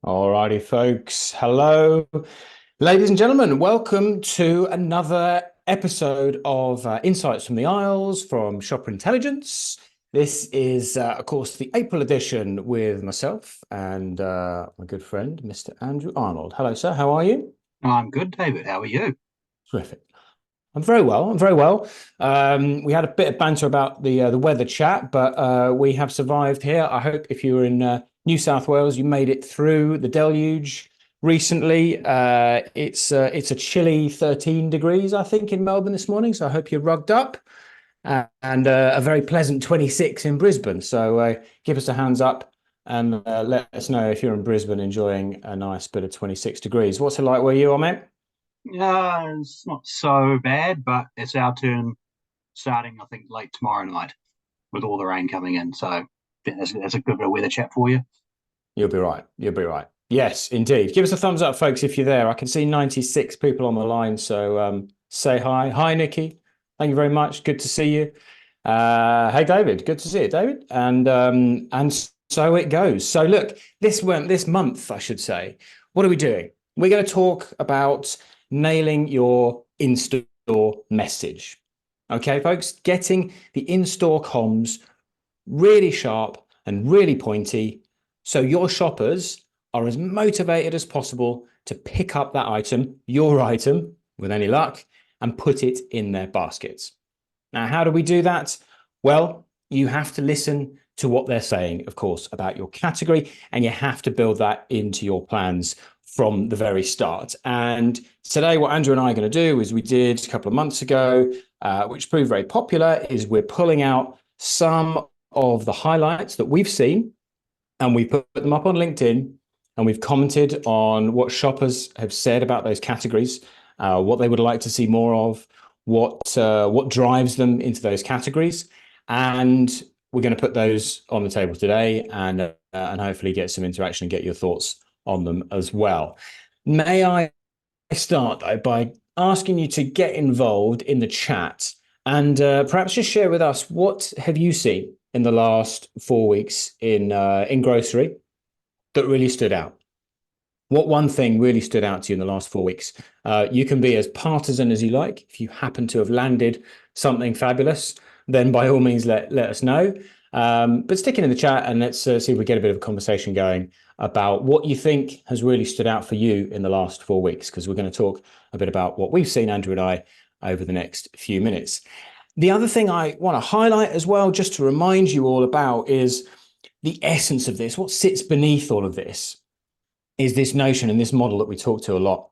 Alrighty, folks. Hello, ladies and gentlemen. Welcome to another episode of Insights from the Isles from Shopper Intelligence. This is, of course, the April edition with myself and my good friend, Mr. Andrew Arnold. Hello, sir. How are you? I'm good, David. How are you? Terrific. I'm very well. I'm very well. We had a bit of banter about the weather chat, but we have survived here. I hope if you were in New South Wales, you made it through the deluge recently. It's a chilly 13 degrees, I think, in Melbourne this morning. So I hope you're rugged up, and a very pleasant 26 in Brisbane. So give us a hands up and let us know if you're in Brisbane enjoying a nice bit of 26 degrees. What's it like where you are, mate? It's not so bad, but it's our turn starting, I think, late tomorrow night with all the rain coming in. So I think that's a good bit of weather chat for you. You'll be right. You'll be right. Yes, indeed. Give us a thumbs up, folks, if you're there. I can see 96 people on the line. So say hi. Hi, Nikki. Thank you very much. Good to see you. Hey, David. Good to see you, David. And so it goes. So look, this month, I should say, what are we doing? We're going to talk about nailing your in-store message. Okay, folks, getting the in-store comms really sharp and really pointy so your shoppers are as motivated as possible to pick up that item, your item, with any luck, and put it in their baskets. Now, how do we do that? Well, you have to listen to what they're saying, of course, about your category, and you have to build that into your plans from the very start. And today, what Andrew and I are going to do is we did a couple of months ago, which proved very popular, is we're pulling out some of the highlights that we've seen and we put them up on LinkedIn and we've commented on what shoppers have said about those categories, what they would like to see more of, what drives them into those categories, and we're going to put those on the table today and hopefully get some interaction and get your thoughts on them as well. May I start though by asking you to get involved in the chat and perhaps just share with us what have you seen in the last 4 weeks in grocery that really stood out? What one thing really stood out to you in the last 4 weeks? You can be as partisan as you like. If you happen to have landed something fabulous, then by all means let us know. But stick it in the chat and let's see if we get a bit of a conversation going about what you think has really stood out for you in the last 4 weeks, because we're going to talk a bit about what we've seen, Andrew and I, over the next few minutes. The other thing I want to highlight as well, just to remind you all about, is the essence of this. What sits beneath all of this is this notion and this model that we talk to a lot.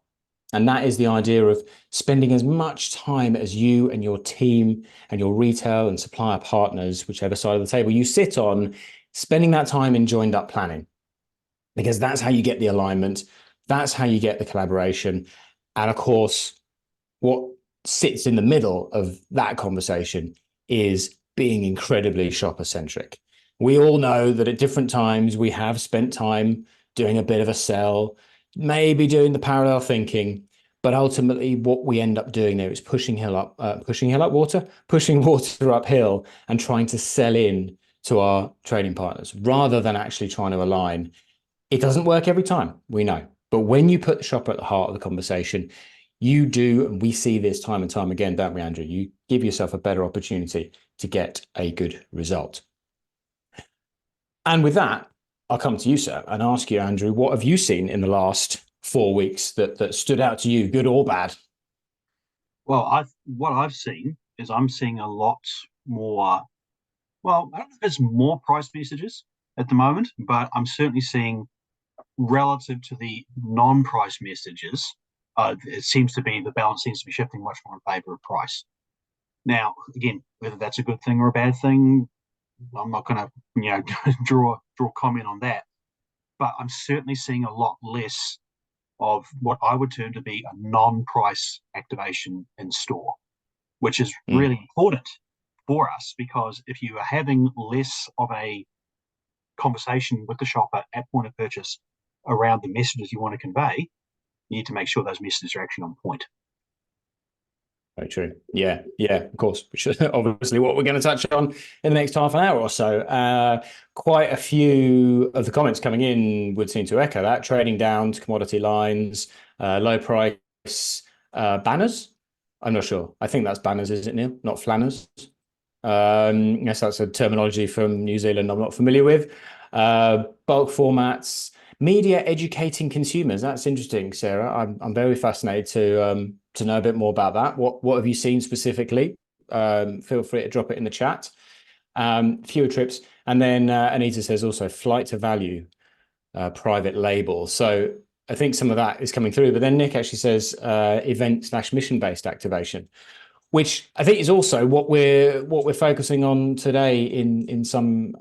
And that is the idea of spending as much time as you and your team and your retail and supplier partners, whichever side of the table you sit on, spending that time in joined up planning. Because that's how you get the alignment, that's how you get the collaboration. And of course, what sits in the middle of that conversation is being incredibly shopper centric. We all know that at different times we have spent time doing a bit of a sell, maybe doing the parallel thinking, but ultimately what we end up doing there is pushing water uphill and trying to sell in to our trading partners rather than actually trying to align. It doesn't work every time, we know. But when you put the shopper at the heart of the conversation, you do, and we see this time and time again, don't we, Andrew? You give yourself a better opportunity to get a good result. And with that, I'll come to you, sir, and ask you, Andrew, what have you seen in the last 4 weeks that stood out to you, good or bad? Well, what I've seen is I'm seeing a lot more. Well, I don't know if it's more price messages at the moment, but I'm certainly seeing relative to the non-price messages. It seems to be the balance seems to be shifting much more in favor of price. Now, again, whether that's a good thing or a bad thing, I'm not going to draw comment on that. But I'm certainly seeing a lot less of what I would term to be a non-price activation in store, which is Mm. really important for us because if you are having less of a conversation with the shopper at point of purchase around the messages you want to convey, you need to make sure those messages are actually on point. Very true. Yeah, of course. Which is obviously what we're going to touch on in the next half an hour or so. Quite a few of the comments coming in would seem to echo that. Trading down to commodity lines, low price banners. I'm not sure. I think that's banners, is it, Neil? Not flanners. Yes, that's a terminology from New Zealand I'm not familiar with. Bulk formats, media educating consumers. That's interesting, Sarah. I'm very fascinated to know a bit more about that. What have you seen specifically? Feel free to drop it in the chat. Fewer trips, and then Anita says also flight to value, private label. So I think some of that is coming through. But then Nick actually says event/mission based activation, which I think is also what we're focusing on today in some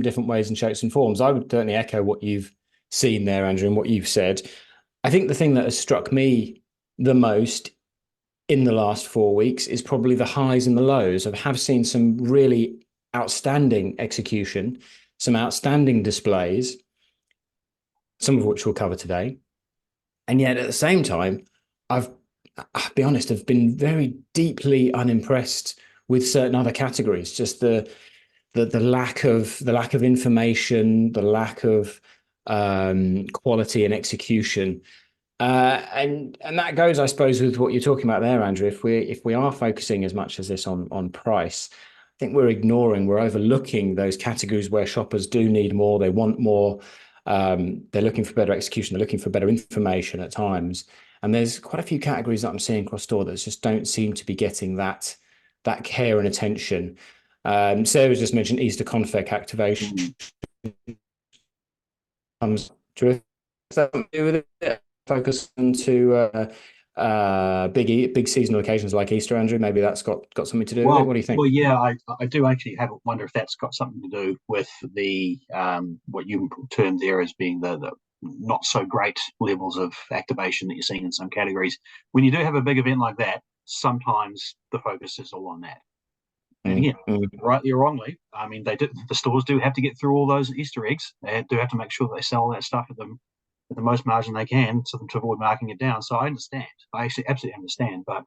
different ways and shapes and forms. I would certainly echo what you've seen there, Andrew, and what you've said. I think the thing that has struck me the most in the last 4 weeks is probably the highs and the lows. I have seen some really outstanding execution, some outstanding displays, some of which we'll cover today. And yet at the same time, I'll be honest, I've been very deeply unimpressed with certain other categories. Just the lack of information, the lack of quality and execution, and that goes, I suppose, with what you're talking about there, Andrew. If we are focusing as much as this on price, I think we're overlooking those categories where shoppers do need more, they want more, they're looking for better execution, they're looking for better information at times. And there's quite a few categories that I'm seeing across store that just don't seem to be getting that care and attention. Sarah just mentioned Easter confec activation. Comes to focus into big seasonal occasions like Easter, Andrew. Maybe that's got something to do with it. What do you think? Well, yeah, I do actually wonder if that's got something to do with the what you termed there as being the not so great levels of activation that you're seeing in some categories. When you do have a big event like that, sometimes the focus is all on that. And again, rightly or wrongly, I mean, the stores do have to get through all those Easter eggs. They do have to make sure that they sell that stuff at the most margin they can to avoid marking it down. So I understand. I actually absolutely understand, but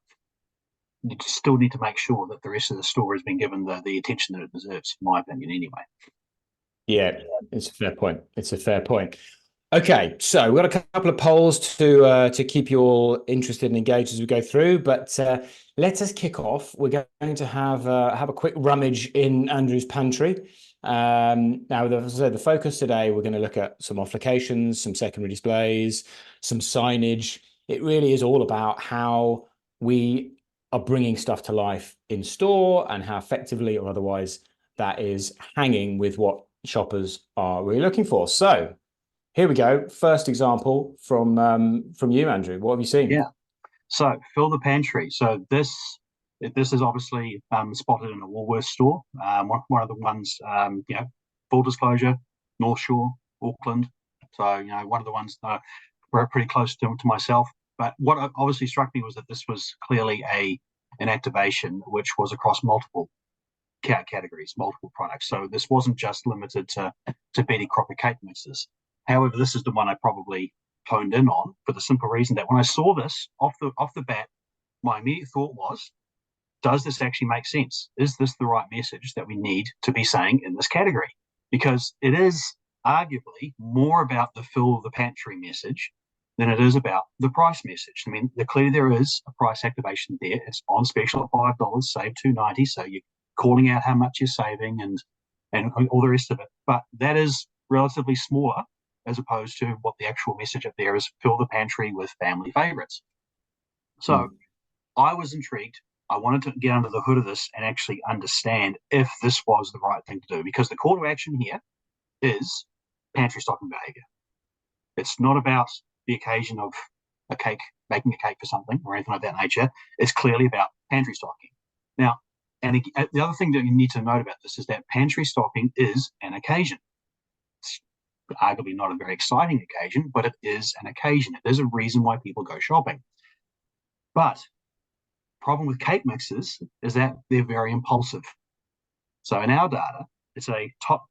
you still need to make sure that the rest of the store has been given the attention that it deserves, in my opinion, anyway. Yeah, it's a fair point. It's a fair point. Okay, so we've got a couple of polls to keep you all interested and engaged as we go through, but let us kick off. We're going to have a quick rummage in Andrew's pantry. Now, as I said, the focus today, we're going to look at some off locations, some secondary displays, some signage. It really is all about how we are bringing stuff to life in store and how effectively or otherwise that is hanging with what shoppers are really looking for. So here we go. First example from you, Andrew. What have you seen? Yeah. So fill the pantry. So this is obviously spotted in a Woolworths store. One of the ones, full disclosure, North Shore, Auckland. So one of the ones pretty close to myself. But what obviously struck me was that this was clearly an activation which was across multiple categories, multiple products. So this wasn't just limited to Betty Crocker cake mixes. However, this is the one I probably honed in on for the simple reason that when I saw this off the bat, my immediate thought was, does this actually make sense? Is this the right message that we need to be saying in this category? Because it is arguably more about the fill of the pantry message than it is about the price message. I mean, clearly there is a price activation there. It's on special at $5, save $2.90. So you're calling out how much you're saving and all the rest of it. But that is relatively smaller as opposed to what the actual message up there is: fill the pantry with family favorites. So I was intrigued. I wanted to get under the hood of this and actually understand if this was the right thing to do, because the call to action here is pantry stocking behavior. It's not about the occasion of a cake, making a cake for something or anything like that nature. It's clearly about pantry stocking. Now, and the other thing that you need to note about this is that pantry stocking is an occasion. It's arguably not a very exciting occasion, but it is an occasion. It is a reason why people go shopping. But problem with cake mixes is that they're very impulsive. So in our data, it's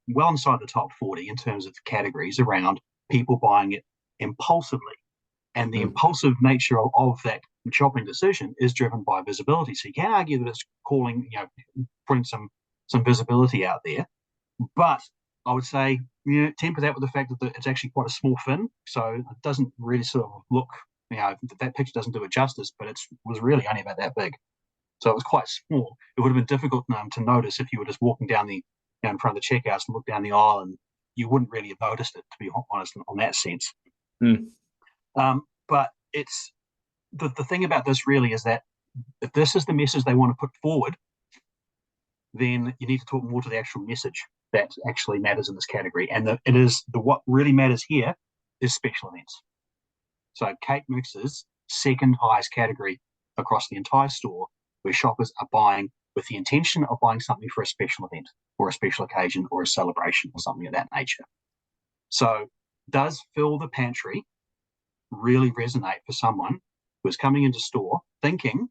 well inside the top 40 in terms of categories around people buying it impulsively. And the impulsive nature of that shopping decision is driven by visibility. So you can argue that it's calling, putting some visibility out there, but I would say, temper that with the fact that it's actually quite a small fin, so it doesn't really sort of look, that picture doesn't do it justice, but it was really only about that big. So it was quite small. It would have been difficult to notice if you were just walking down in front of the checkouts and look down the aisle, and you wouldn't really have noticed it, to be honest, on that sense. But it's the thing about this really is that if this is the message they want to put forward, then you need to talk more to the actual message that actually matters in this category. And what really matters here is special events. So cake mixes, second highest category across the entire store, where shoppers are buying with the intention of buying something for a special event or a special occasion or a celebration or something of that nature. So does fill the pantry really resonate for someone who is coming into store thinking,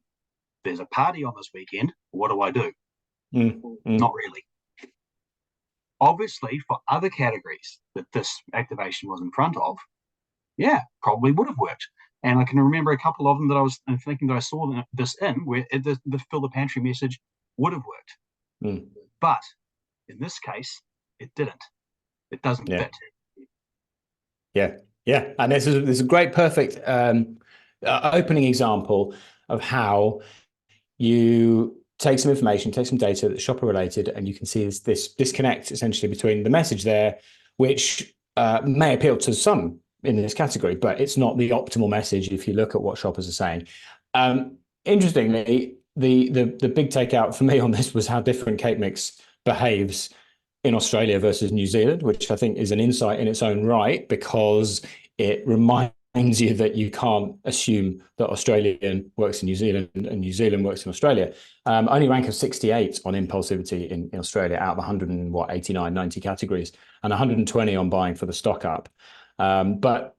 there's a party on this weekend, what do I do? Not really. Obviously, for other categories that this activation was in front of, probably would have worked. And I can remember a couple of them that I was thinking that I saw this in, where the fill the pantry message would have worked. But in this case, it didn't. It doesn't fit. Yeah. And this is a great, perfect opening example of how you take some information, take some data that's shopper related, and you can see this disconnect essentially between the message there, which may appeal to some in this category, but it's not the optimal message if you look at what shoppers are saying. Interestingly, the big takeout for me on this was how different cake mix behaves in Australia versus New Zealand, which I think is an insight in its own right, because it reminds you that you can't assume that Australian works in New Zealand and New Zealand works in Australia. Only rank of 68 on impulsivity in Australia out of 189, 90 categories, and 120 on buying for the stock up. But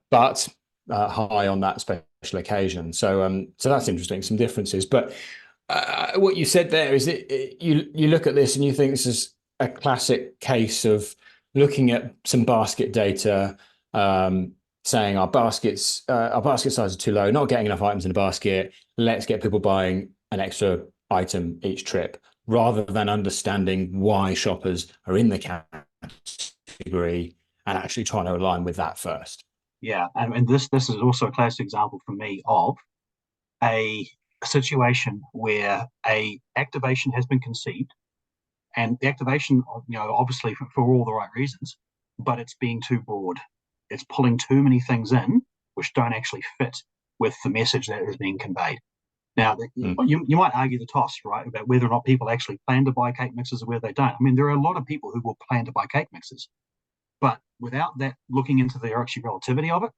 high on that special occasion. So that's interesting, some differences. But what you said there is you look at this and you think this is a classic case of looking at some basket data, saying our basket size is too low, not getting enough items in the basket. Let's get people buying an extra item each trip, rather than understanding why shoppers are in the category and actually trying to align with that first. Yeah, and this is also a classic example for me of a situation where a activation has been conceived, and the activation, obviously for all the right reasons, but it's being too broad. It's pulling too many things in which don't actually fit with the message that is being conveyed. Now, you might argue the toss, right, about whether or not people actually plan to buy cake mixes or whether they don't. I mean, there are a lot of people who will plan to buy cake mixes, but without that looking into the actual relativity of it,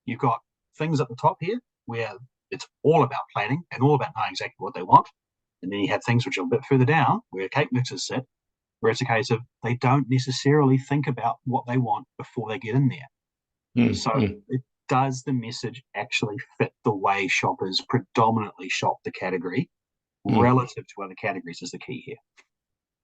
you've got things at the top here where it's all about planning and all about knowing exactly what they want. And then you have things which are a bit further down where cake mixes sit, where it's a case of they don't necessarily think about what they want before they get in there. Does the message actually fit the way shoppers predominantly shop the category relative to other categories is the key here.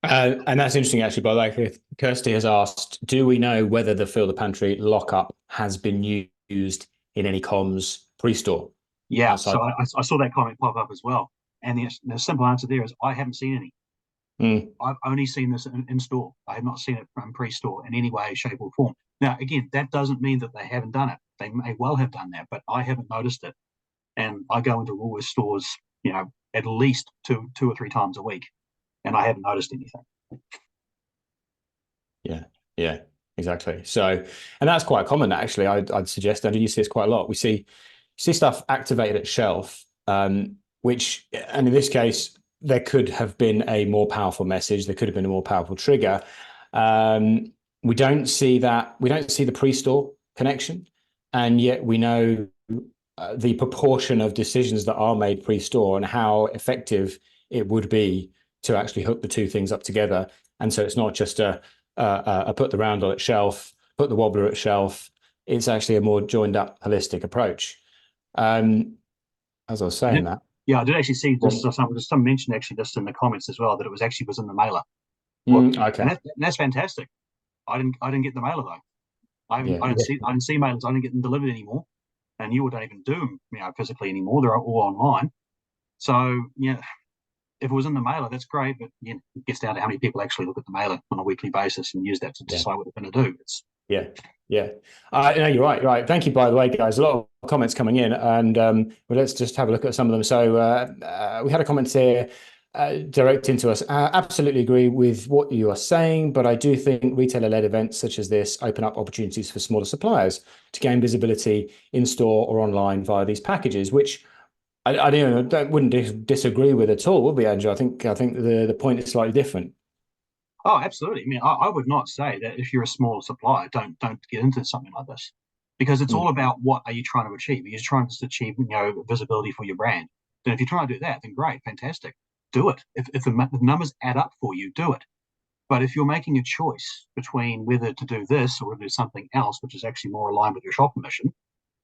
And that's interesting, actually, by the way. Kirsty has asked, do we know whether the Fill the Pantry lockup has been used in any comms pre-store? Yeah, so I saw that comment pop up as well. And the simple answer there is I haven't seen any. I've only seen this in store. I have not seen it from pre-store in any way, shape, or form. Now, again, that doesn't mean that they haven't done it. They may well have done that, but I haven't noticed it. And I go into Woolworths stores, at least two or three times a week, and I haven't noticed anything. Yeah, exactly. So, and that's quite common, actually. I'd suggest, and you see this quite a lot. We see stuff activated at shelf, which, and in this case, there could have been a more powerful message. There could have been a more powerful trigger. We don't see that. We don't see the pre-store connection, and yet we know the proportion of decisions that are made pre-store and how effective it would be to actually hook the two things up together. And so it's not just a put the roundel at shelf, put the wobbler at shelf. It's actually a more joined up, holistic approach. As I was saying that. Yeah, I did actually see some mention actually just in the comments as well that it was in the mailer. Okay, and that's fantastic. I didn't get the mailer though. I didn't see mailers. I didn't get them delivered anymore. and you don't even do them, physically anymore. They're all online. So yeah, if it was in the mailer, that's great, but it gets down to how many people actually look at the mailer on a weekly basis and use that to Yeah. decide what they're going to do. Yeah, yeah. No, you're right. Right. Thank you, by the way, guys. A lot of comments coming in, and well, let's just have a look at some of them. So we had a comment here directing to us. Absolutely agree with what you are saying, but I do think retailer-led events such as this open up opportunities for smaller suppliers to gain visibility in store or online via these packages, which I wouldn't disagree with at all, would we, Andrew? I think the point is slightly different. Oh, absolutely. I mean, I would not say that if you're a small supplier, don't get into something like this, because it's all about what are you trying to achieve. You're trying to achieve, visibility for your brand. Then if you're trying to do that, then great, fantastic, do it. If the numbers add up for you, do it. But if you're making a choice between whether to do this or to do something else, which is actually more aligned with your shopper mission,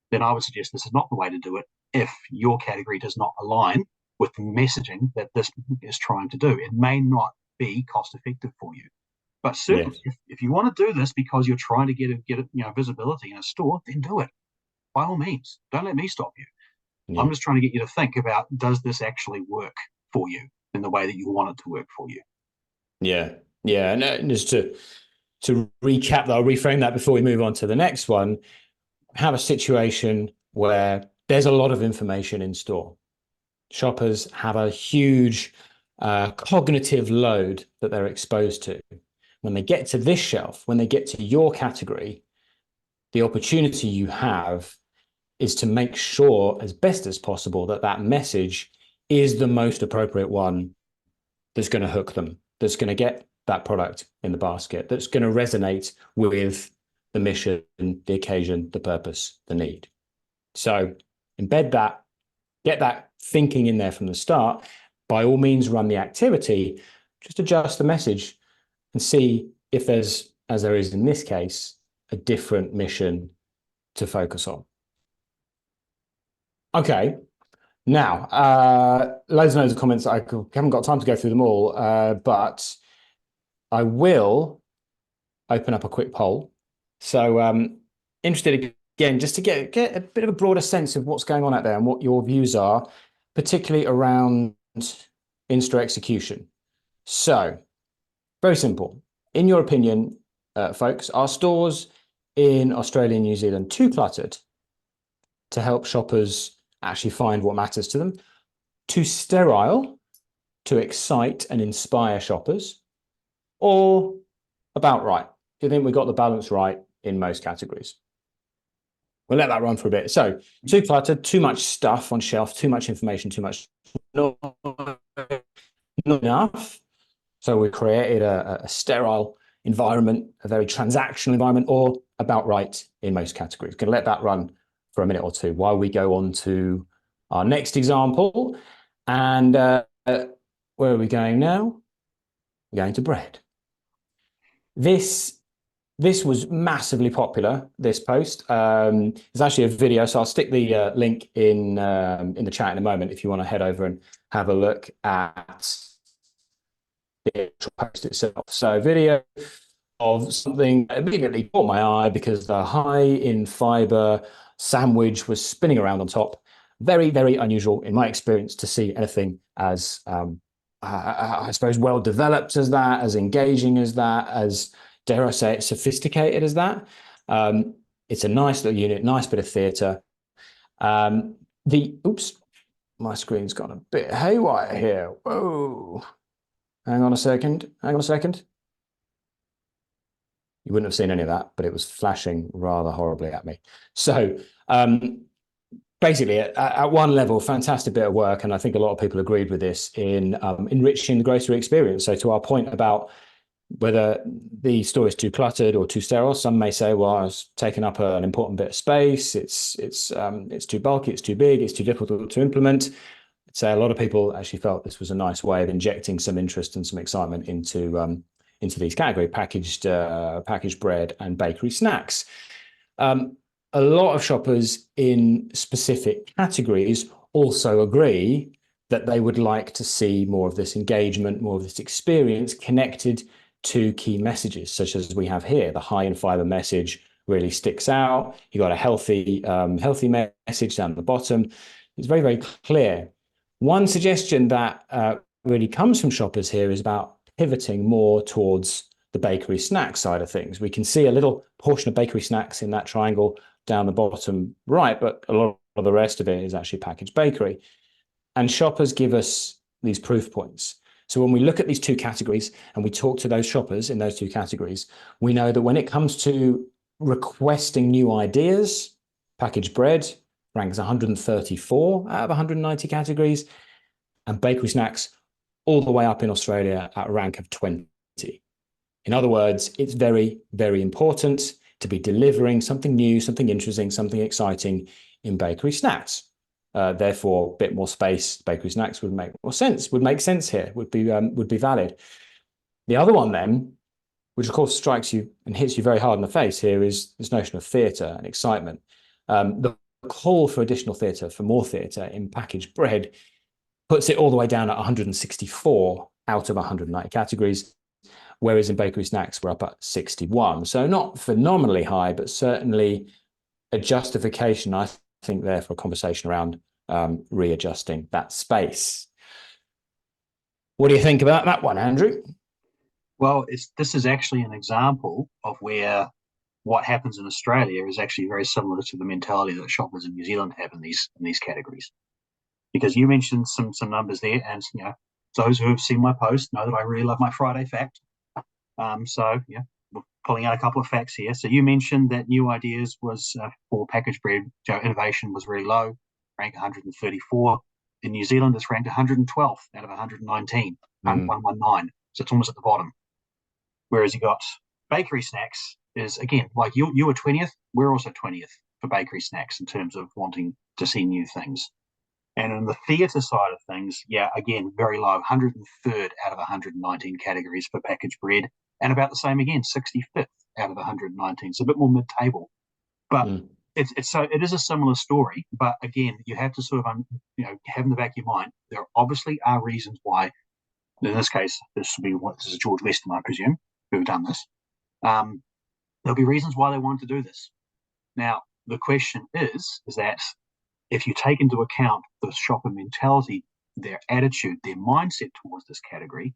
then I would suggest this is not the way to do it if your category does not align with the messaging that this is trying to do. It may not be cost effective for you. But certainly, if you want to do this because you're trying to get visibility in a store, then do it. By all means, don't let me stop you. Yeah. I'm just trying to get you to think about, does this actually work for you in the way that you want it to work for you? Yeah, yeah, and just to recap that, I'll reframe that before we move on to the next one. Have a situation where there's a lot of information in store. Shoppers have a huge cognitive load that they're exposed to. When they get to this shelf, when they get to your category, the opportunity you have is to make sure as best as possible that that message is the most appropriate one that's going to hook them, that's going to get that product in the basket, that's going to resonate with the mission, the occasion, the purpose, the need. So embed that, get that thinking in there from the start. By all means, run the activity, just adjust the message and see if there's, as there is in this case, a different mission to focus on. Okay. Now, loads and loads of comments. I haven't got time to go through them all, but I will open up a quick poll. So interested again, just to get a bit of a broader sense of what's going on out there and what your views are, particularly around in-store execution. So very simple. In your opinion, folks, are stores in Australia and New Zealand too cluttered to help shoppers actually find what matters to them, too sterile to excite and inspire shoppers, or about right? Do you think we got the balance right in most categories? We'll let that run for a bit. So too cluttered, too much stuff on shelf, too much information, too much, not enough. So we created a sterile environment, a very transactional environment, or about right in most categories. Going to let that run for a minute or two while we go on to our next example. And where are we going now? We're going to bread. This was massively popular, this post. It's actually a video, so I'll stick the link in the chat in a moment if you want to head over and have a look at the post itself. So video of something that immediately caught my eye because the high in fiber sandwich was spinning around on top. Very, very unusual in my experience to see anything as, I suppose, well developed as that, as engaging as that, as, dare I say it, sophisticated as that. It's a nice little unit, nice bit of theatre. Oops, my screen's gone a bit haywire here. Whoa. Hang on a second. You wouldn't have seen any of that, but it was flashing rather horribly at me. So basically, at one level, fantastic bit of work, and I think a lot of people agreed with this in enriching the grocery experience. So to our point about whether the store is too cluttered or too sterile, some may say, well, I was taking up an important bit of space. It's too bulky, it's too big, it's too difficult to implement. I'd say a lot of people actually felt this was a nice way of injecting some interest and some excitement into these category packaged bread and bakery snacks. A lot of shoppers in specific categories also agree that they would like to see more of this engagement, more of this experience connected to key messages, such as we have here, the high in fiber message really sticks out. You got a healthy message down the bottom. It's very, very clear. One suggestion that really comes from shoppers here is about pivoting more towards the bakery snack side of things. We can see a little portion of bakery snacks in that triangle down the bottom right, but a lot of the rest of it is actually packaged bakery. And shoppers give us these proof points. So when we look at these two categories and we talk to those shoppers in those two categories, we know that when it comes to requesting new ideas, packaged bread ranks 134 out of 190 categories, and bakery snacks all the way up in Australia at a rank of 20. In other words, it's very, very important to be delivering something new, something interesting, something exciting in bakery snacks. Therefore, a bit more space, bakery snacks would make more sense, would make sense here, would be valid. The other one then, which of course strikes you and hits you very hard in the face here, is this notion of theatre and excitement. The call for additional theatre, for more theatre in packaged bread, puts it all the way down at 164 out of 190 categories, whereas in bakery snacks, we're up at 61. So not phenomenally high, but certainly a justification, I think, there for a conversation around readjusting that space. What do you think about that one, Andrew? Well, this is actually an example of where what happens in Australia is actually very similar to the mentality that shoppers in New Zealand have in these categories. Because you mentioned some numbers there, and those who have seen my post know that I really love my Friday fact. So we're pulling out a couple of facts here. So you mentioned that new ideas was for packaged bread, innovation was very low, ranked 134. In New Zealand, it's ranked 112th out of 119, 119. So it's almost at the bottom. Whereas you got bakery snacks is, again, like you were 20th, we're also 20th for bakery snacks in terms of wanting to see new things. And in the theatre side of things, again, very low, 103rd out of 119 categories for packaged bread, and about the same again, 65th out of 119, so a bit more mid-table. But it is a similar story. But again, you have to sort of have in the back of your mind, there obviously are reasons why. In this case, this is George Weston, I presume, who have done this. There'll be reasons why they want to do this. Now, the question is that if you take into account the shopper mentality, their attitude, their mindset towards this category,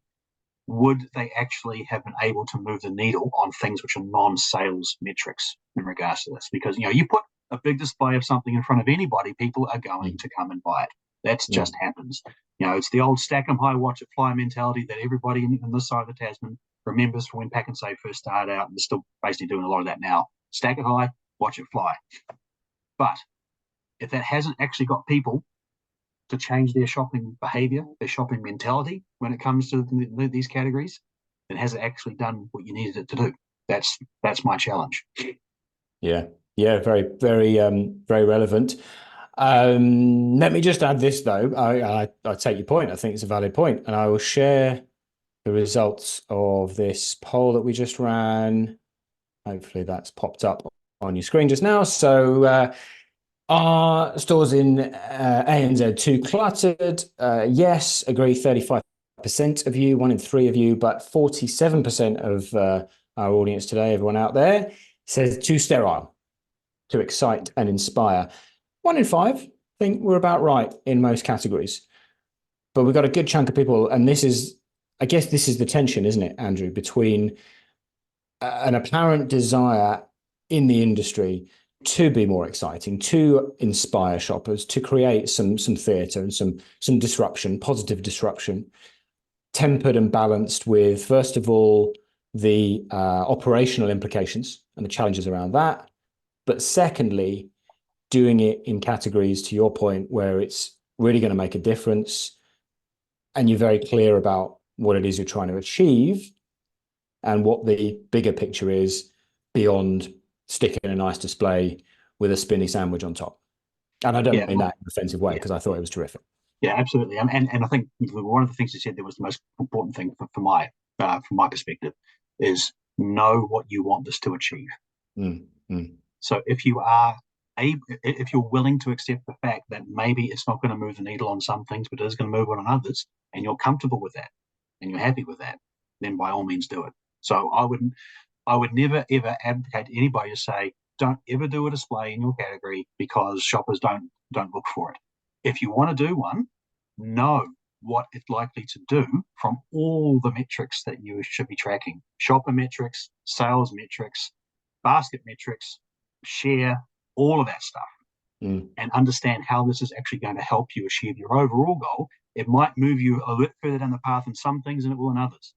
would they actually have been able to move the needle on things which are non-sales metrics in regards to this? Because, you put a big display of something in front of anybody, people are going to come and buy it. That just happens. It's the old stack 'em high, watch it fly mentality that everybody on this side of the Tasman remembers from when Pack and Save first started out, and they're still basically doing a lot of that now. Stack it high, watch it fly. But if that hasn't actually got people to change their shopping behavior, their shopping mentality when it comes to these categories, then has it actually done what you needed it to do? That's my challenge. Yeah, very, very, very relevant. Let me just add this though. I take your point. I think it's a valid point, and I will share the results of this poll that we just ran. Hopefully that's popped up on your screen just now. So are stores in ANZ too cluttered? Yes, agree, 35% of you, 1 in 3 of you, but 47% of our audience today, everyone out there, says too sterile, to excite and inspire. 1 in 5 think we're about right in most categories. But we've got a good chunk of people, and I guess this is the tension, isn't it, Andrew, between an apparent desire in the industry to be more exciting, to inspire shoppers, to create some theatre and some disruption, positive disruption, tempered and balanced with, first of all, the operational implications and the challenges around that. But secondly, doing it in categories, to your point, where it's really going to make a difference and you're very clear about what it is you're trying to achieve and what the bigger picture is beyond sticking a nice display with a spinny sandwich on top. And I don't mean that in an offensive way, because I thought it was terrific. Yeah, absolutely. And I think one of the things you said there was the most important thing from my perspective is know what you want this to achieve. So if you're willing to accept the fact that maybe it's not going to move the needle on some things, but it is going to move it on others, and you're comfortable with that, and you're happy with that, then by all means do it. So I would never ever advocate anybody to say, don't ever do a display in your category because shoppers don't look for it. If you want to do one, know what it's likely to do from all the metrics that you should be tracking: shopper metrics, sales metrics, basket metrics, share, all of that stuff, and understand how this is actually going to help you achieve your overall goal. It might move you a bit further down the path in some things and it will in others.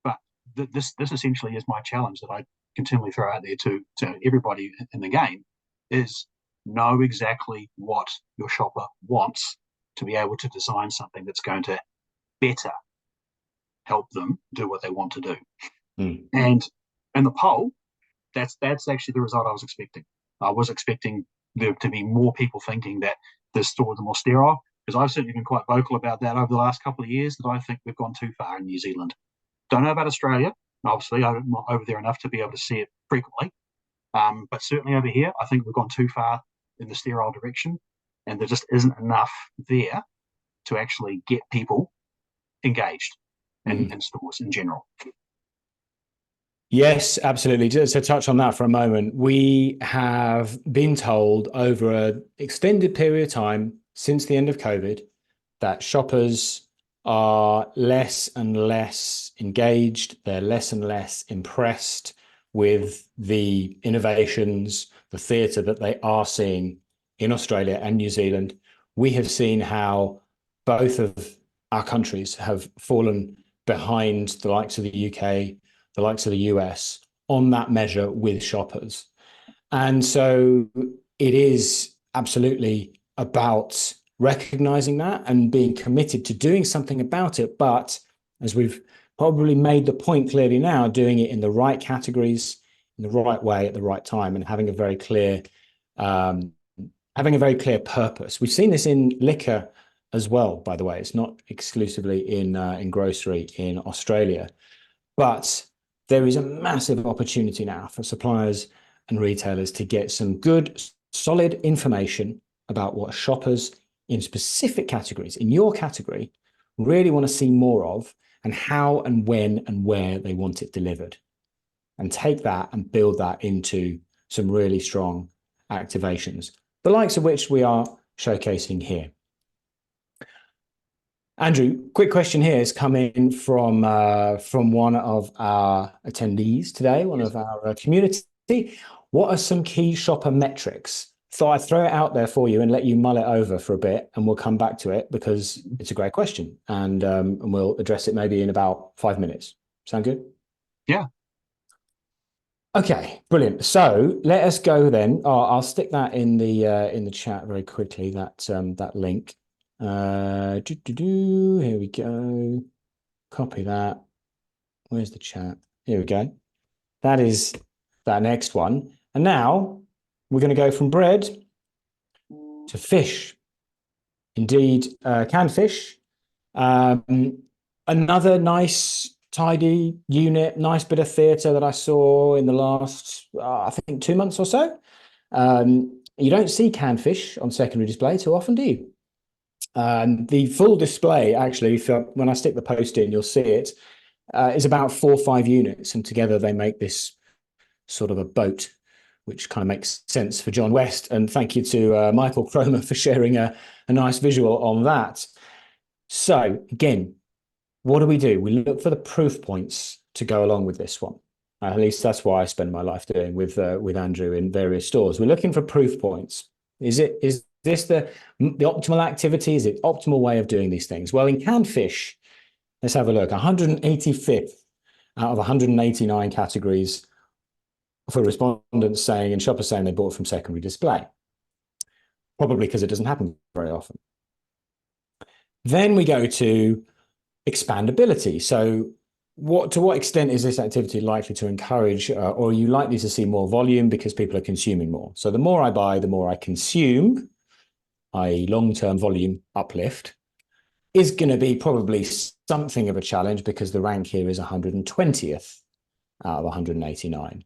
But this essentially is my challenge that I continually throw out there to everybody in the game, is know exactly what your shopper wants to be able to design something that's going to better help them do what they want to do. And in the poll, that's actually the result I was expecting. I was expecting there to be more people thinking that this stores are more sterile, because I've certainly been quite vocal about that over the last couple of years, that I think we've gone too far in New Zealand. Don't know about Australia. Obviously, I'm not over there enough to be able to see it frequently. But certainly over here, I think we've gone too far in the sterile direction, and there just isn't enough there to actually get people engaged in stores in general. Yes, absolutely. Just to touch on that for a moment, we have been told over an extended period of time since the end of COVID that shoppers are less and less engaged. They're less and less impressed with the innovations, the theatre that they are seeing in Australia and New Zealand. We have seen how both of our countries have fallen behind the likes of the UK, the likes of the US on that measure with shoppers. And so it is absolutely about recognizing that and being committed to doing something about it. But as we've probably made the point clearly now, doing it in the right categories, in the right way, at the right time, and having a very clear purpose. We've seen this in liquor as well, by the way. It's not exclusively in grocery in Australia, but there is a massive opportunity now for suppliers and retailers to get some good, solid information about what shoppers in specific categories, in your category, really want to see more of, and how and when and where they want it delivered. And take that and build that into some really strong activations, the likes of which we are showcasing here. Andrew, quick question here is coming from one of our attendees today, one of our community. What are some key shopper metrics? Thought I'd throw it out there for you and let you mull it over for a bit, and we'll come back to it because it's a great question, and we'll address it maybe in about 5 minutes. Sound good? Yeah. Okay, brilliant. So let us go then. I'll stick that in the chat very quickly. That link. Here we go. Copy that. Where's the chat? Here we go. That is that next one. And now we're going to go from bread to fish. Indeed, canned fish. Another nice, tidy unit, nice bit of theatre that I saw in the last, I think, 2 months or so. You don't see canned fish on secondary display too often, do you? The full display, actually, when I stick the post in, you'll see it, is about 4 or 5 units, and together they make this sort of a boat, which kind of makes sense for John West. And thank you to Michael Cromer for sharing a nice visual on that. So again, what do? We look for the proof points to go along with this one. At least that's what I spend my life doing with Andrew in various stores. We're looking for proof points. Is this the optimal activity? Is it optimal way of doing these things? Well, in canned fish, let's have a look. 185th out of 189 categories for respondents saying and shoppers saying they bought from secondary display. Probably because it doesn't happen very often. Then we go to expandability. So to what extent is this activity likely to encourage, or are you likely to see more volume because people are consuming more? So the more I buy, the more I consume, i.e. long-term volume uplift, is going to be probably something of a challenge because the rank here is 120th out of 189.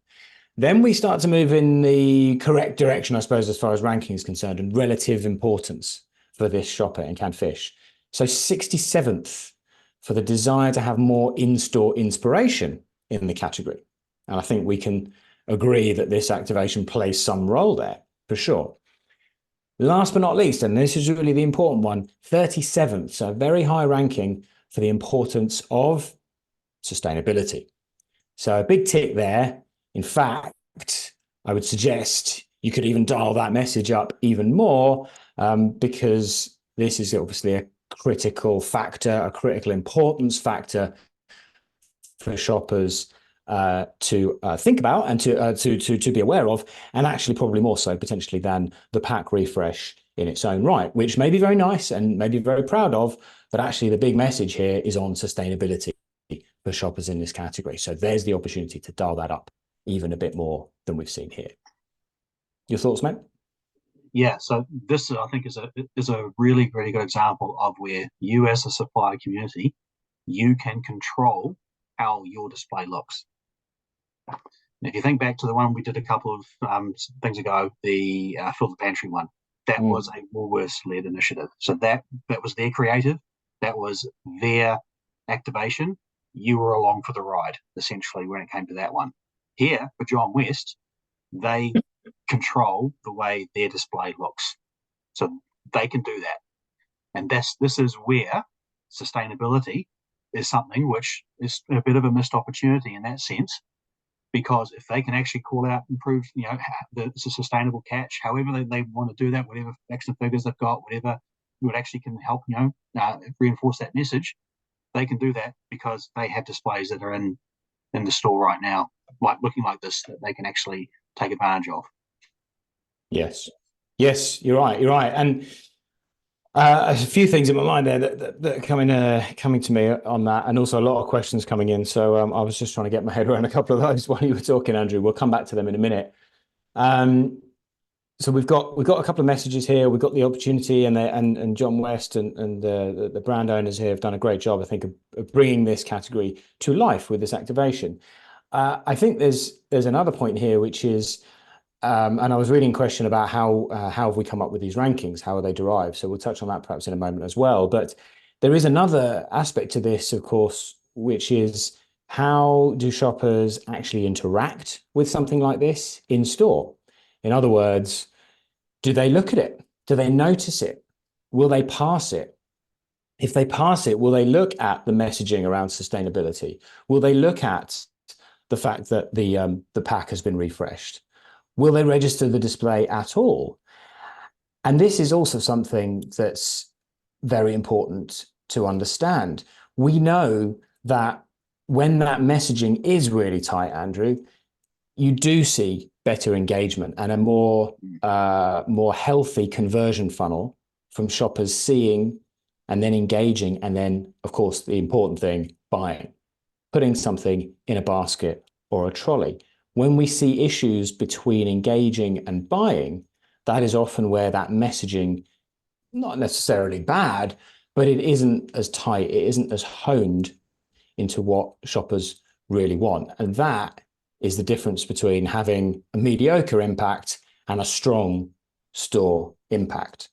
Then we start to move in the correct direction, I suppose, as far as ranking is concerned, and relative importance for this shopper in canned fish. So 67th for the desire to have more in-store inspiration in the category. And I think we can agree that this activation plays some role there, for sure. Last but not least, and this is really the important one, 37th, so a very high ranking for the importance of sustainability. So a big tick there. In fact, I would suggest you could even dial that message up even more, because this is obviously a critical factor, a critical importance factor for shoppers to think about and to be aware of, and actually probably more so potentially than the pack refresh in its own right, which may be very nice and may be very proud of, but actually the big message here is on sustainability for shoppers in this category. So there's the opportunity to dial that up even a bit more than we've seen here. Your thoughts, mate? Yeah, so this I think is a really, really good example of where you as a supplier community, you can control how your display looks. If you think back to the one we did a couple of things ago, the Fill the Pantry one, that was a Woolworths-led initiative. So that was their creative, that was their activation. You were along for the ride, essentially, when it came to that one. Here, for John West, they control the way their display looks. So they can do that. And this is where sustainability is something which is a bit of a missed opportunity in that sense, because if they can actually call out and prove, it's a sustainable catch, however they want to do that, whatever facts and figures they've got, whatever would actually can help, reinforce that message, they can do that because they have displays that are in the store right now, like looking like this, that they can actually take advantage of. Yes, you're right. And a few things in my mind there that are coming to me on that, and also a lot of questions coming in. So I was just trying to get my head around a couple of those while you were talking, Andrew. We'll come back to them in a minute. So we've got a couple of messages here. We've got the opportunity, and John West and the brand owners here have done a great job, I think, of bringing this category to life with this activation. I think there's another point here, which is, and I was reading a question about how have we come up with these rankings? How are they derived? So we'll touch on that perhaps in a moment as well. But there is another aspect to this, of course, which is how do shoppers actually interact with something like this in store? In other words, do they look at it? Do they notice it? Will they pass it? If they pass it, will they look at the messaging around sustainability? Will they look at the fact that the pack has been refreshed? Will they register the display at all? And this is also something that's very important to understand. We know that when that messaging is really tight, Andrew, you do see better engagement and a more healthy conversion funnel from shoppers seeing and then engaging, and then, of course, the important thing, buying, putting something in a basket or a trolley. When we see issues between engaging and buying, that is often where that messaging, not necessarily bad, but it isn't as tight, it isn't as honed into what shoppers really want. And that is the difference between having a mediocre impact and a strong store impact.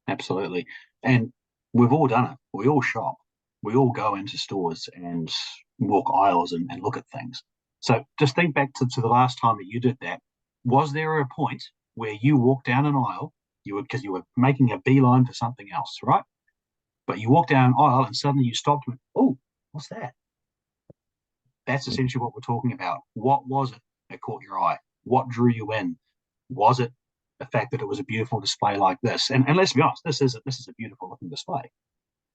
Absolutely. And we've all done it. We all shop. We all go into stores and walk aisles and look at things. So just think back to the last time that you did that. Was there a point where you walked down an aisle, because you were making a beeline for something else, right? But you walked down an aisle and suddenly you stopped and went, oh, what's that? That's essentially what we're talking about. What was it that caught your eye? What drew you in? Was it the fact that it was a beautiful display like this? And let's be honest, this is a beautiful looking display.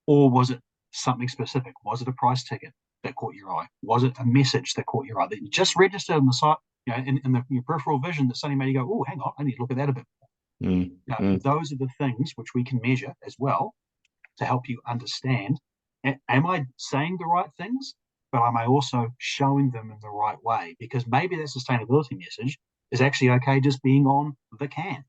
Or was it something specific? Was it a price ticket that caught your eye? Was it a message that caught your eye that you just registered on the site, in your peripheral vision, that suddenly made you go, oh, hang on, I need to look at that a bit more. Those are the things which we can measure as well to help you understand, am I saying the right things, but am I also showing them in the right way? Because maybe that sustainability message is actually okay just being on the can.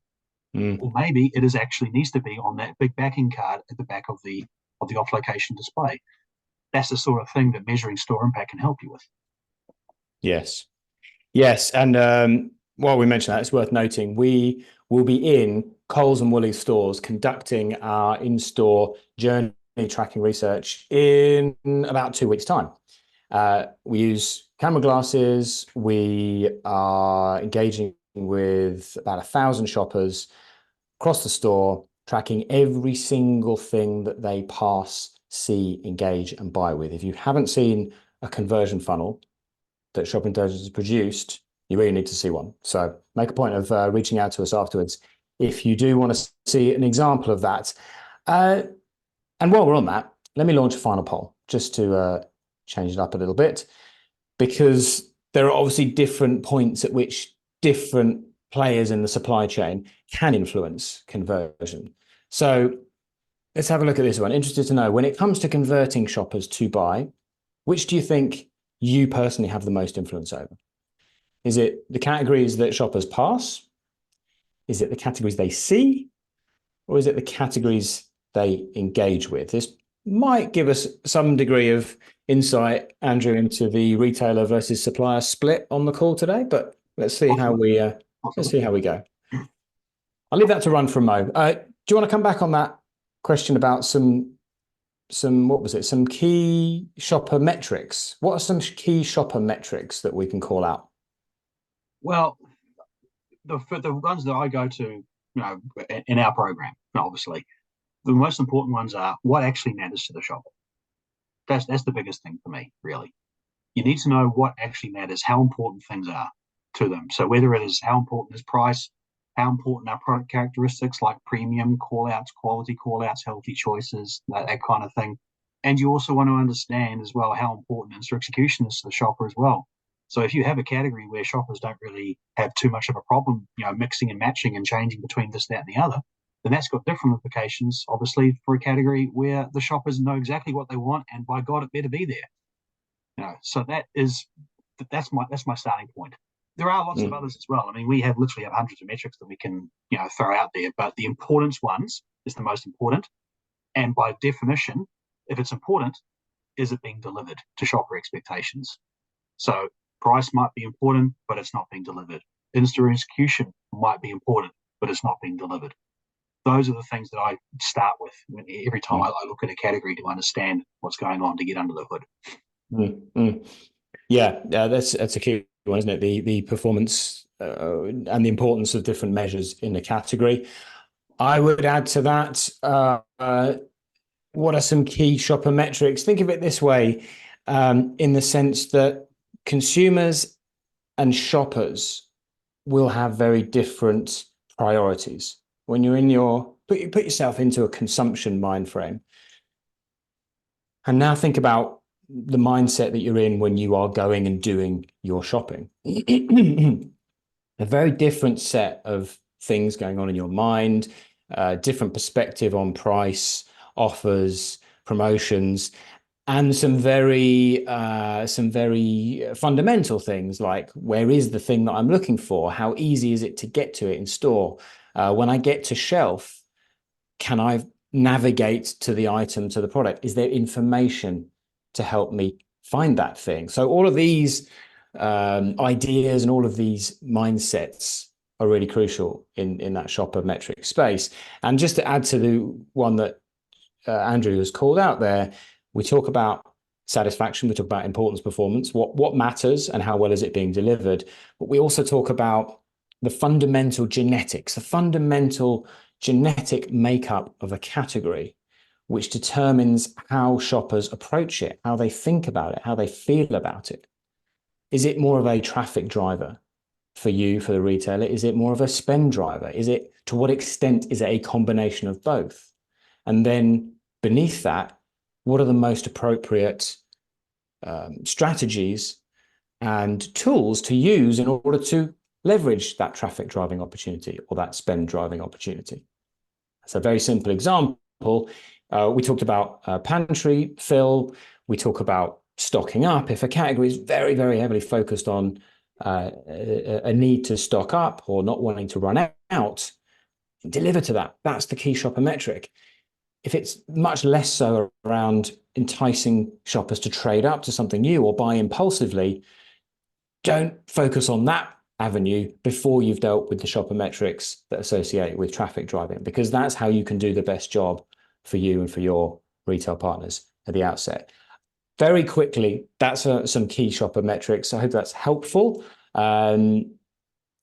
Or maybe it actually needs to be on that big backing card at the back of the off-location display. That's the sort of thing that measuring store impact can help you with. Yes. And while we mention that, it's worth noting we will be in Coles and Woolies stores conducting our in-store journey tracking research in about 2 weeks' time. We use camera glasses. We are engaging with about 1,000 shoppers across the store, tracking every single thing that they pass, see, engage, and buy with. If you haven't seen a conversion funnel that Shopper Intelligence has produced, you really need to see one. So make a point of reaching out to us afterwards if you do want to see an example of that. And while we're on that, let me launch a final poll just to change it up a little bit, because there are obviously different points at which different players in the supply chain can influence conversion. So let's have a look at this one. Interested to know, when it comes to converting shoppers to buy, which do you think you personally have the most influence over? Is it the categories that shoppers pass? Is it the categories they see? Or is it the categories they engage with? This might give us some degree of insight, Andrew, into the retailer versus supplier split on the call today, but let's see how we go. I'll leave that to run from Mo. Do you want to come back on that question about some what was it? Some key shopper metrics. What are some key shopper metrics that we can call out? Well, the ones that I go to, in our program, obviously, the most important ones are what actually matters to the shopper. That's the biggest thing for me, really. You need to know what actually matters, how important things are to them. So whether it is how important is price, how important are product characteristics like premium call-outs, quality call-outs, healthy choices, that kind of thing. And you also want to understand as well how important in-store execution is to the shopper as well. So if you have a category where shoppers don't really have too much of a problem, mixing and matching and changing between this, that, and the other, then that's got different implications, obviously, for a category where the shoppers know exactly what they want, and by God, it better be there. So that's my starting point. There are lots of others as well. I mean, we literally have hundreds of metrics that we can throw out there, but the importance ones is the most important. And by definition, if it's important, is it being delivered to shopper expectations? So price might be important, but it's not being delivered. In-store execution might be important, but it's not being delivered. Those are the things that I start with every time I look at a category to understand what's going on, to get under the hood. Yeah, that's a key one, isn't it? The performance and the importance of different measures in the category. I would add to that, what are some key shopper metrics? Think of it this way, in the sense that consumers and shoppers will have very different priorities. When you're in put yourself into a consumption mind frame, and now think about the mindset that you're in when you are going and doing your shopping. A very different set of things going on in your mind, different perspective on price, offers, promotions, and some very fundamental things like, where is the thing that I'm looking for? How easy is it to get to it in store? When I get to shelf, can I navigate to the item, to the product? Is there information to help me find that thing? So all of these ideas and all of these mindsets are really crucial in that shopper metric space. And just to add to the one that Andrew has called out there, we talk about satisfaction, we talk about importance, performance, what matters and how well is it being delivered. But we also talk about the fundamental genetics, the fundamental genetic makeup of a category, which determines how shoppers approach it, how they think about it, how they feel about it. Is it more of a traffic driver for you, for the retailer? Is it more of a spend driver? To what extent is it a combination of both? And then beneath that, what are the most appropriate strategies and tools to use in order to leverage that traffic driving opportunity or that spend driving opportunity? That's a very simple example. We talked about pantry fill. We talk about stocking up. If a category is very, very heavily focused on a need to stock up or not wanting to run out, deliver to that. That's the key shopper metric. If it's much less so around enticing shoppers to trade up to something new or buy impulsively, don't focus on that avenue before you've dealt with the shopper metrics that associate with traffic driving, because that's how you can do the best job for you and for your retail partners at the outset. very quickly, that's some key shopper metrics. I hope that's helpful.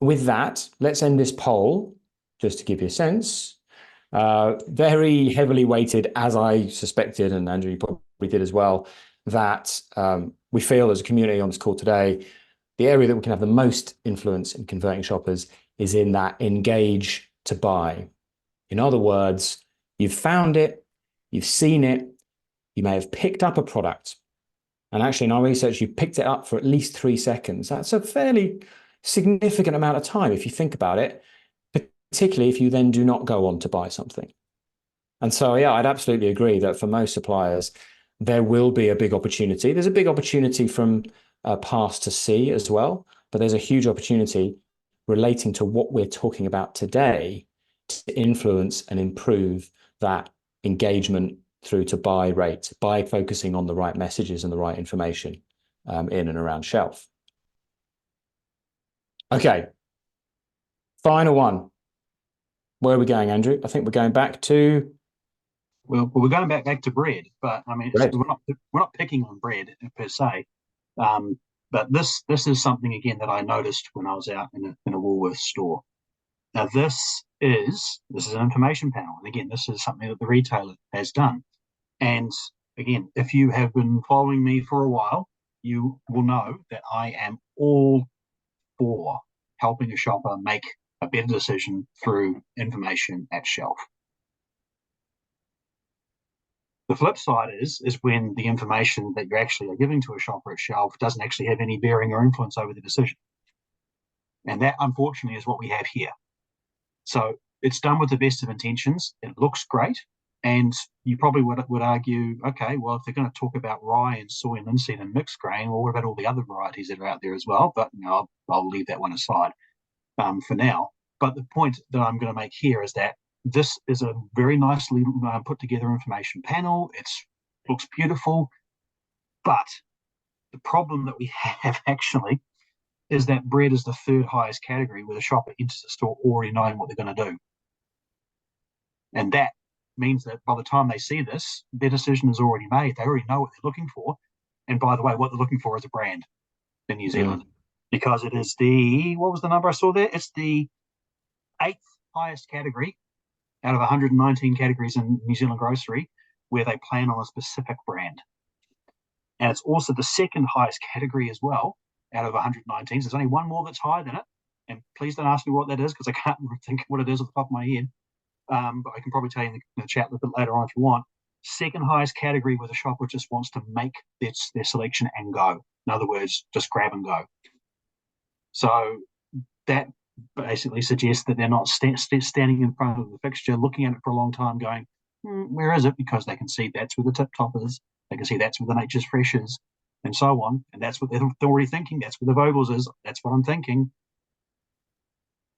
With that, let's end this poll just to give you a sense. Very heavily weighted, as I suspected, and Andrew, you probably did as well, that we feel as a community on this call today, the area that we can have the most influence in converting shoppers is in that engage to buy. In other words, you've found it, you've seen it, you may have picked up a product. And actually, in our research, you picked it up for at least 3 seconds. That's a fairly significant amount of time if you think about it, particularly if you then do not go on to buy something. And so, yeah, I'd absolutely agree that for most suppliers, there will be a big opportunity. There's a big opportunity from pass to see as well, but there's a huge opportunity relating to what we're talking about today to influence and improve that engagement through to buy rate by focusing on the right messages and the right information in and around shelf. Okay, final one. Where are we going, Andrew? I think we're going back to. Well, we're going back to bread, but I mean, we're not picking on bread per se. But this is something again that I noticed when I was out in a Woolworths store. Now this is an information panel, and again, this is something that the retailer has done. And again, if you have been following me for a while, you will know that I am all for helping a shopper make a better decision through information at shelf. The flip side is when the information that you actually are giving to a shopper at shelf doesn't actually have any bearing or influence over the decision. And that, unfortunately, is what we have here. So it's done with the best of intentions. It looks great. And you probably would argue, okay, well, if they're going to talk about rye and soy and linseed and mixed grain, well, what about all the other varieties that are out there as well? But I'll leave that one aside for now. But the point that I'm going to make here is that this is a very nicely put together information panel. It looks beautiful. But the problem that we have actually is that bread is the third highest category where the shopper enters the store already knowing what they're going to do. And that means that by the time they see this, their decision is already made. They already know what they're looking for. And by the way, what they're looking for is a brand in New Zealand, because it is what was the number I saw there? It's the 8th highest category out of 119 categories in New Zealand grocery where they plan on a specific brand. And it's also the 2nd highest category as well out of 119. So there's only one more that's higher than it. And please don't ask me what that is because I can't think what it is off the top of my head. But I can probably tell you in the chat a little bit later on if you want. 2nd highest category where the shopper just wants to make their selection and go. In other words, just grab and go. So that basically suggests that they're not standing in front of the fixture, looking at it for a long time, going, where is it? Because they can see that's where the Tip Top is. They can see that's where the Nature's Fresh is, and so on. And that's what they're already thinking. That's where the Vogels is. That's what I'm thinking.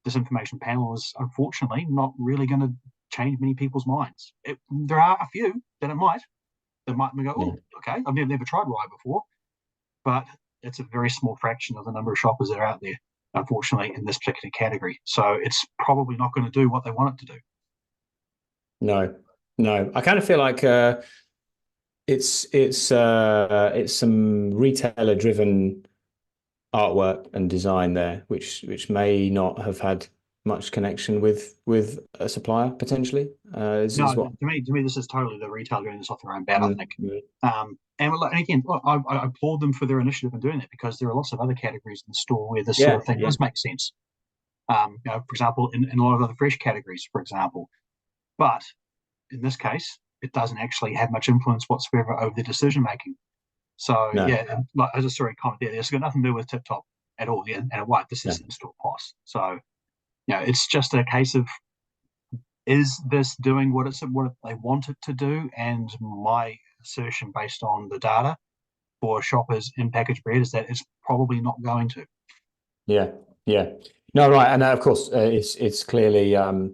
This information panel is unfortunately not really going to change many people's minds. There are a few that it might. They might go, oh, okay, I've never tried rye before. But it's a very small fraction of the number of shoppers that are out there, unfortunately, in this particular category. So it's probably not going to do what they want it to do. No. I kind of feel like it's some retailer-driven artwork and design there, which may not have had much connection with a supplier potentially. To me, this is totally the retailer doing this off their own bat, I think. And again, I applaud them for their initiative in doing that because there are lots of other categories in the store where this sort of thing does make sense. For example, in a lot of other fresh categories, for example. But in this case, it doesn't actually have much influence whatsoever over the decision making. So like as a story comment there, it's got nothing to do with Tip Top at all. Yeah, and what this is in-store POS. So it's just a case of, is this doing what they want it to do? And my assertion based on the data for shoppers in packaged bread is that it's probably not going to. Yeah. No, right, and of course it's clearly. I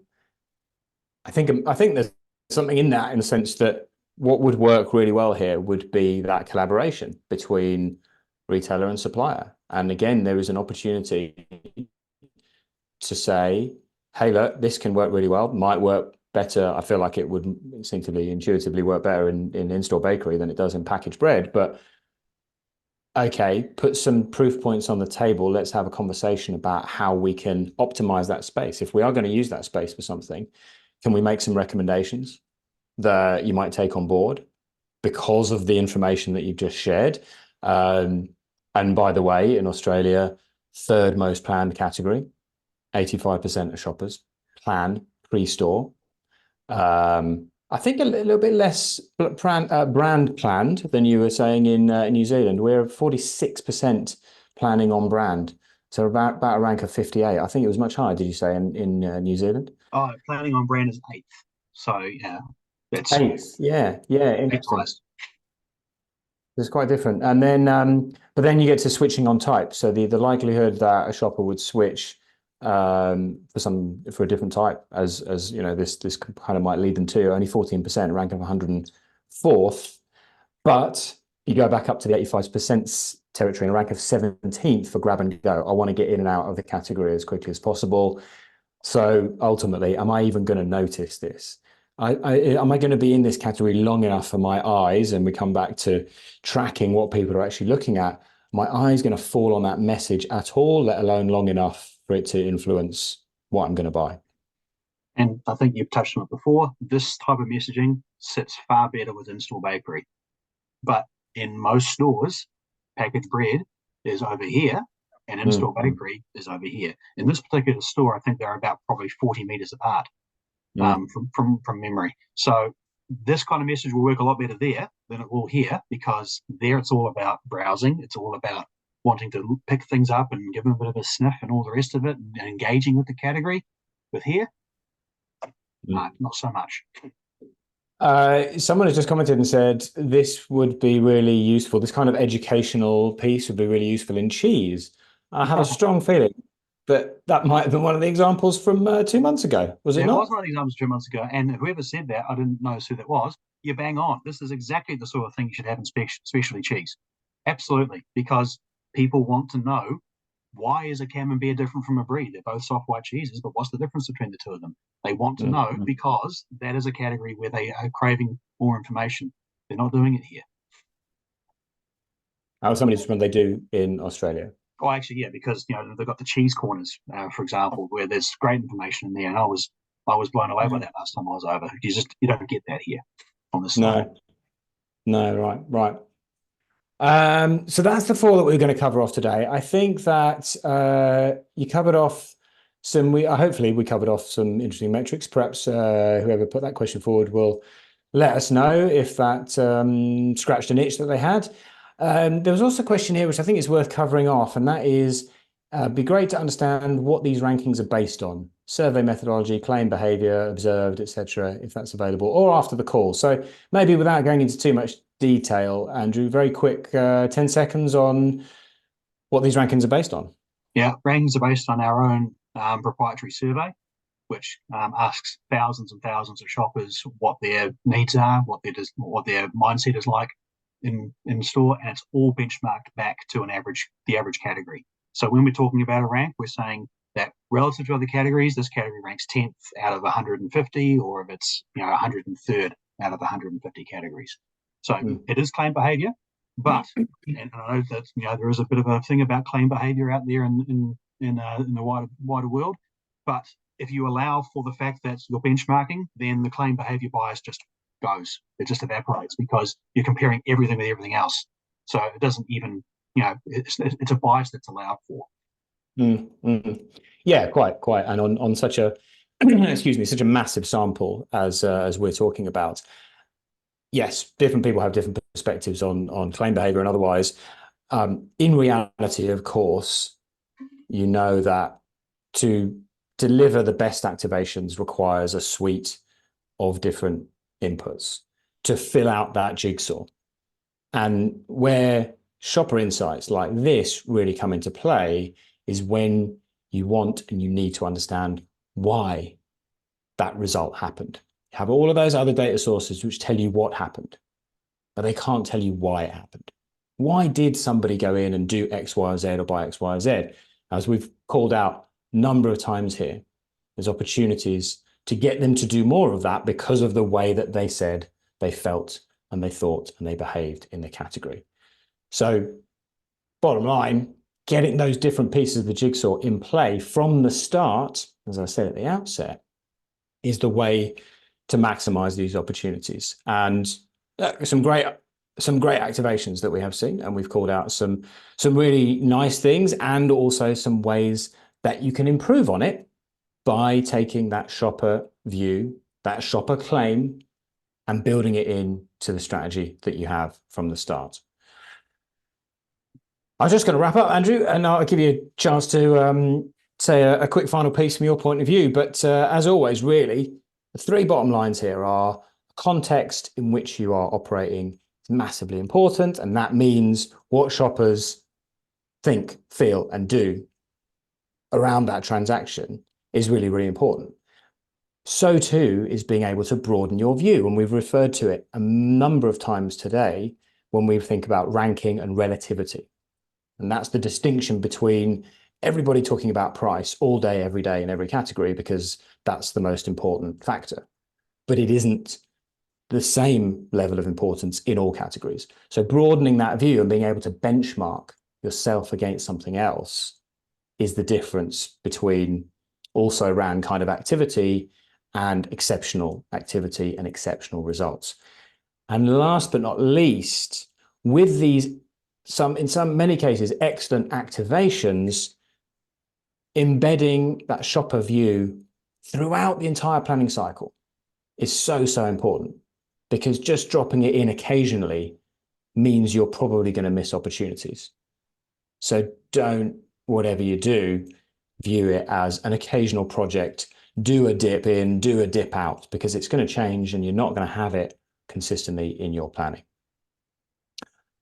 think there's something in that in the sense that what would work really well here would be that collaboration between retailer and supplier. And again, there is an opportunity to say, hey, look, this can work really well, might work better. I feel like it would intuitively work better in in-store bakery than it does in packaged bread. But okay, put some proof points on the table. Let's have a conversation about how we can optimize that space. If we are going to use that space for something, can we make some recommendations that you might take on board because of the information that you've just shared? And by the way, in Australia, third most planned category, 85% of shoppers plan pre-store. I think a little bit less brand planned than you were saying in New Zealand. We're 46% planning on brand, so about a rank of 58. I think it was much higher. Did you say in New Zealand? Oh, planning on brand is eighth. So yeah, that's Eighth. Yeah, eighth interesting. highest. It's quite different. And then, but then you get to switching on type. So the likelihood that a shopper would switch for a different type, as you know, this kind of might lead them to only 14%, rank of 104th. But you go back up to the 85% territory and rank of 17th for grab and go. I want to get in and out of the category as quickly as possible. So ultimately, am I even going to notice this? Am I going to be in this category long enough for my eyes? And we come back to tracking what people are actually looking at. My eyes going to fall on that message at all, let alone long enough for it to influence what I'm going to buy. And I think you've touched on it before. This type of messaging sits far better with in-store bakery. But in most stores, packaged bread is over here and in-store bakery is over here. In this particular store, I think they're about probably 40 meters apart from memory. So this kind of message will work a lot better there than it will here, because there it's all about browsing. It's all about wanting to pick things up and give them a bit of a sniff and all the rest of it, and engaging with the category. With here, not so much. Someone has just commented and said this would be really useful. This kind of educational piece would be really useful in cheese. I have a strong feeling that might have been one of the examples from 2 months ago. Was it It not? was one of the examples 2 months ago, and whoever said that, I didn't know who that was. You're bang on. This is exactly the sort of thing you should have in specialty cheese. Absolutely, because people want to know, why is a Camembert different from a Brie? They're both soft white cheeses, but what's the difference between the two of them? They want to know because that is a category where they are craving more information. They're not doing it here. How some of they do in Australia. Oh, actually, yeah, because they've got the cheese corners, for example, where there's great information in there, and I was blown away by that last time I was over. You don't get that here on this side. No, right. So that's the four that we're going to cover off today. I think that you covered off hopefully we covered off some interesting metrics. Perhaps whoever put that question forward will let us know if that scratched an itch that they had. There was also a question here which I think is worth covering off, and that is be great to understand what these rankings are based on. Survey methodology, claim behavior, observed, etc., if that's available, or after the call. So maybe without going into too much detail, Andrew, very quick 10 seconds on what these rankings are based on. Yeah, rankings are based on our own proprietary survey, which asks thousands and thousands of shoppers what their needs are, what their mindset is like in store, and it's all benchmarked back to the average category. So when we're talking about a rank, we're saying that relative to other categories, this category ranks 10th out of 150, or if it's 103rd out of 150 categories. So it is claim behavior, but and I know that there is a bit of a thing about claim behavior out there in the wider world, but if you allow for the fact that you're benchmarking, then the claim behavior bias just goes. It just evaporates because you're comparing everything with everything else. So it doesn't even, it's a bias that's allowed for. Yeah, quite. And on such a, excuse me, such a massive sample as we're talking about. Yes, different people have different perspectives on claim behavior and otherwise. In reality, of course, you know that to deliver the best activations requires a suite of different inputs to fill out that jigsaw. And where shopper insights like this really come into play is when you want and you need to understand why that result happened. You have all of those other data sources which tell you what happened, but they can't tell you why it happened. Why did somebody go in and do X, Y, or Z or buy X, Y, or Z? As we've called out a number of times here, there's opportunities to get them to do more of that because of the way that they said, they felt, and they thought, and they behaved in the category. So bottom line, getting those different pieces of the jigsaw in play from the start, as I said at the outset, is the way to maximize these opportunities. And some great activations that we have seen, and we've called out some really nice things, and also some ways that you can improve on it by taking that shopper view, that shopper claim, and building it into the strategy that you have from the start. I was just going to wrap up, Andrew, and I'll give you a chance to say a quick final piece from your point of view. But as always, really, the three bottom lines here are context in which you are operating is massively important, and that means what shoppers think, feel, and do around that transaction is really, really important. So too is being able to broaden your view, and we've referred to it a number of times today when we think about ranking and relativity. And that's the distinction between everybody talking about price all day, every day in every category, because that's the most important factor. But it isn't the same level of importance in all categories. So broadening that view and being able to benchmark yourself against something else is the difference between also ran kind of activity and exceptional activity and exceptional results. And last but not least, with these in many cases excellent activations, embedding that shopper view throughout the entire planning cycle is so important, because just dropping it in occasionally means you're probably going to miss opportunities. So don't, whatever you do, view it as an occasional project. Do a dip in, do a dip out, because it's going to change and you're not going to have it consistently in your planning.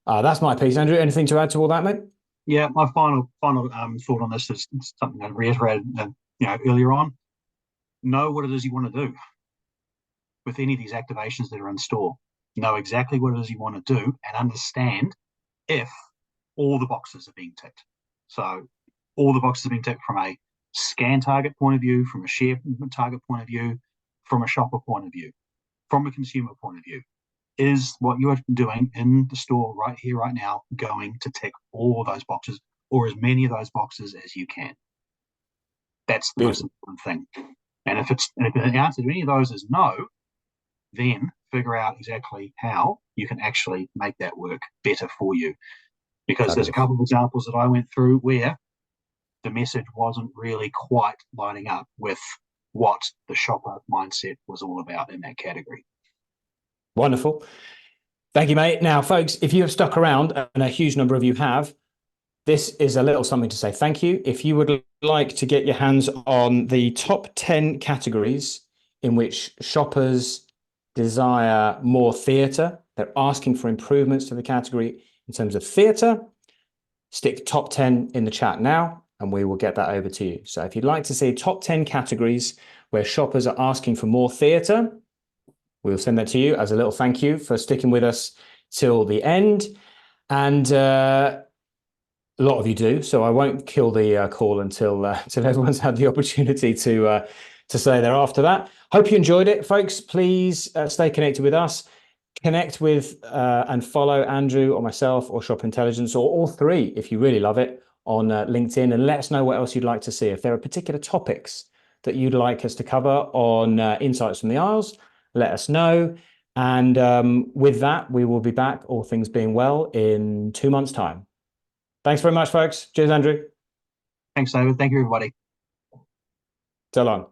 That's my piece. Andrew, anything to add to all that, mate? Yeah, my final thought on this is something I reiterated earlier on. Know what it is you want to do with any of these activations that are in store. Know exactly what it is you want to do, and understand if all the boxes are being ticked. So all the boxes are being ticked from a scan target point of view, from a share target point of view, from a shopper point of view, from a consumer point of view. Is what you are doing in the store right here, right now, going to tick all those boxes, or as many of those boxes as you can? That's the most important thing. And if the answer to any of those is no, then figure out exactly how you can actually make that work better for you. Because there's a couple of examples that I went through where the message wasn't really quite lining up with what the shopper mindset was all about in that category. Wonderful. Thank you, mate. Now, folks, if you have stuck around, and a huge number of you have, this is a little something to say thank you. If you would like to get your hands on the top 10 categories in which shoppers desire more theatre, they're asking for improvements to the category in terms of theatre, stick top 10 in the chat now, and we will get that over to you. So if you'd like to see top 10 categories where shoppers are asking for more theatre, we'll send that to you as a little thank you for sticking with us till the end. And a lot of you do, so I won't kill the call until everyone's had the opportunity to say there after that. Hope you enjoyed it, folks. Please stay connected with us. Connect with and follow Andrew or myself or Shopper Intelligence, or all three if you really love it, on LinkedIn, and let us know what else you'd like to see. If there are particular topics that you'd like us to cover on Insights from the Aisles, let us know. And with that, we will be back, all things being well, in 2 months' time. Thanks very much, folks. Cheers, Andrew. Thanks, David. Thank you, everybody. So long.